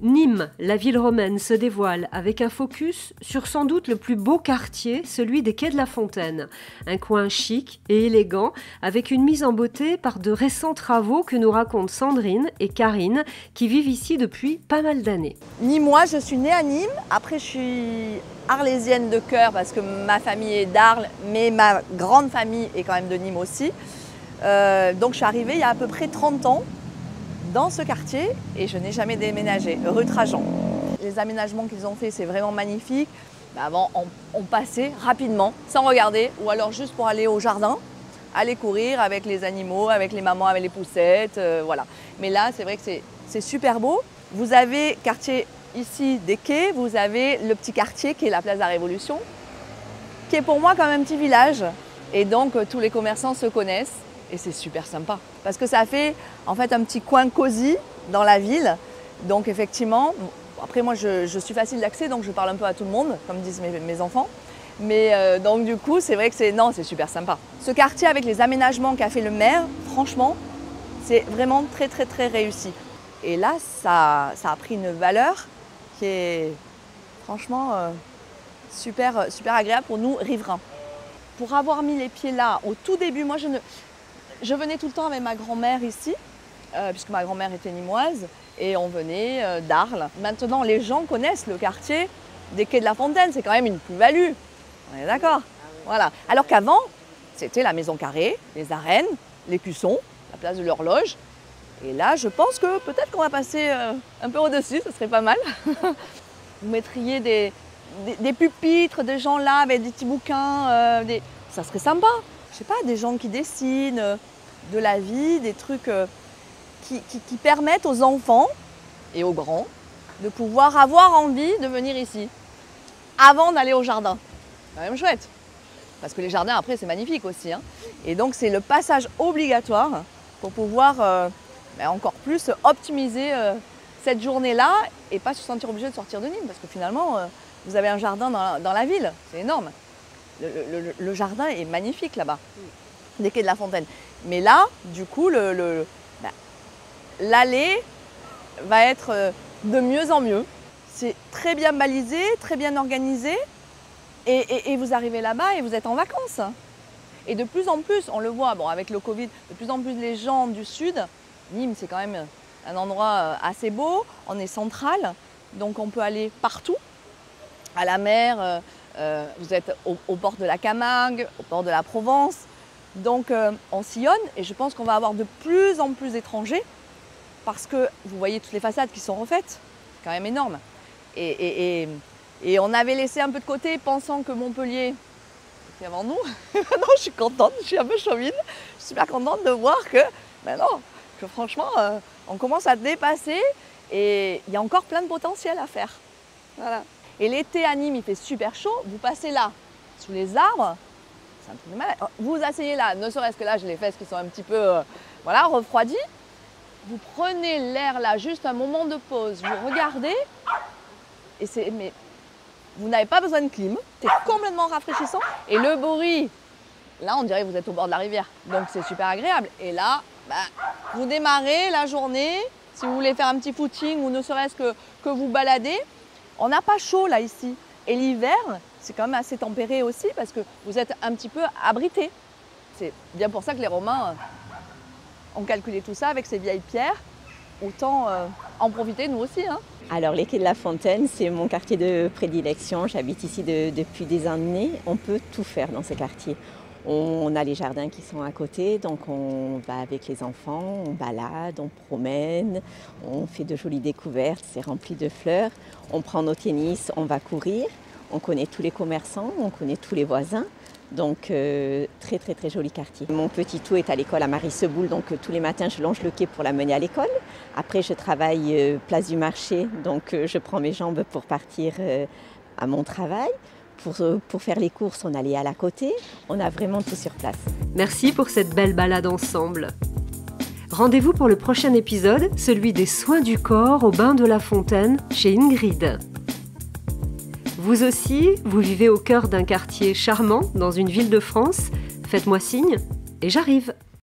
Nîmes, la ville romaine, se dévoile avec un focus sur sans doute le plus beau quartier, celui des quais de la Fontaine. Un coin chic et élégant, avec une mise en beauté par de récents travaux que nous racontent Sandrine et Karine, qui vivent ici depuis pas mal d'années. Nîmois, je suis née à Nîmes. Après, je suis arlésienne de cœur parce que ma famille est d'Arles, mais ma grande famille est quand même de Nîmes aussi. Donc, je suis arrivée il y a à peu près 30 ans dans ce quartier et je n'ai jamais déménagé, rue Trajan. Les aménagements qu'ils ont fait, c'est vraiment magnifique. Avant, on passait rapidement, sans regarder, ou alors juste pour aller au jardin, aller courir avec les animaux, avec les mamans, avec les poussettes, voilà. Mais là, c'est vrai que c'est super beau. Vous avez quartier ici des quais, vous avez le petit quartier qui est la place de la Révolution, qui est pour moi comme un petit village. Et donc, tous les commerçants se connaissent. Et c'est super sympa parce que ça fait en fait un petit coin cosy dans la ville. Donc effectivement, après moi je suis facile d'accès donc je parle un peu à tout le monde comme disent mes enfants. Mais donc du coup c'est vrai que c'est super sympa. Ce quartier avec les aménagements qu'a fait le maire, franchement c'est vraiment très réussi. Et là ça a pris une valeur qui est franchement super agréable pour nous riverains. Pour avoir mis les pieds là au tout début, moi je venais tout le temps avec ma grand-mère ici, puisque ma grand-mère était nîmoise, et on venait d'Arles. Maintenant, les gens connaissent le quartier des quais de la Fontaine, c'est quand même une plus-value. On est d'accord? Voilà. Alors qu'avant, c'était la Maison Carrée, les arènes, l'écusson, la place de l'horloge. Et là, je pense que peut-être qu'on va passer un peu au-dessus, ce serait pas mal. Vous mettriez des pupitres, des gens là avec des petits bouquins, ça serait sympa. Je sais pas, des gens qui dessinent de la vie, des trucs qui permettent aux enfants et aux grands de pouvoir avoir envie de venir ici avant d'aller au jardin. C'est quand même chouette. Parce que les jardins, après, c'est magnifique aussi. Hein. Et donc, c'est le passage obligatoire pour pouvoir encore plus optimiser cette journée-là et pas se sentir obligé de sortir de Nîmes. Parce que finalement, vous avez un jardin dans la ville. C'est énorme. Le jardin est magnifique là-bas, des quais de la Fontaine. Mais là, du coup, l'allée va être de mieux en mieux. C'est très bien balisé, très bien organisé. Et vous arrivez là-bas et vous êtes en vacances. Et de plus en plus, on le voit, bon, avec le Covid, de plus en plus les gens du sud, Nîmes c'est quand même un endroit assez beau, on est central, donc on peut aller partout, à la mer. Vous êtes au bord de la Camargue, au bord de la Provence. Donc on sillonne et je pense qu'on va avoir de plus en plus d'étrangers parce que vous voyez toutes les façades qui sont refaites, c'est quand même énorme. Et on avait laissé un peu de côté pensant que Montpellier était avant nous. Non, je suis contente, je suis un peu chauvine. Je suis super contente de voir que, que franchement, on commence à dépasser et il y a encore plein de potentiel à faire. Voilà. Et l'été à Nîmes, il fait super chaud. Vous passez là, sous les arbres, c'est un truc de malade. Vous vous asseyez là, ne serait-ce que là, j'ai les fesses qui sont un petit peu refroidies. Vous prenez l'air là, juste un moment de pause, vous regardez, mais vous n'avez pas besoin de clim, c'est complètement rafraîchissant. Et le bruit, là, on dirait que vous êtes au bord de la rivière. Donc c'est super agréable. Et là, vous démarrez la journée, si vous voulez faire un petit footing ou ne serait-ce que vous balader. On n'a pas chaud là ici. Et l'hiver, c'est quand même assez tempéré aussi parce que vous êtes un petit peu abrité. C'est bien pour ça que les Romains ont calculé tout ça avec ces vieilles pierres. Autant en profiter nous aussi. Hein. Alors les quais de la Fontaine, c'est mon quartier de prédilection. J'habite ici depuis des années. On peut tout faire dans ce quartier. On a les jardins qui sont à côté, donc on va avec les enfants, on balade, on promène, on fait de jolies découvertes, c'est rempli de fleurs. On prend nos tennis, on va courir, on connaît tous les commerçants, on connaît tous les voisins. Donc très joli quartier. Mon petit tout est à l'école à Marie-Seboul, donc tous les matins je longe le quai pour la mener à l'école. Après je travaille place du marché, donc je prends mes jambes pour partir à mon travail. Pour faire les courses, on allait à la côté. On a vraiment tout sur place. Merci pour cette belle balade ensemble. Rendez-vous pour le prochain épisode, celui des soins du corps au bain de la Fontaine chez Ingrid. Vous aussi, vous vivez au cœur d'un quartier charmant dans une ville de France. Faites-moi signe et j'arrive.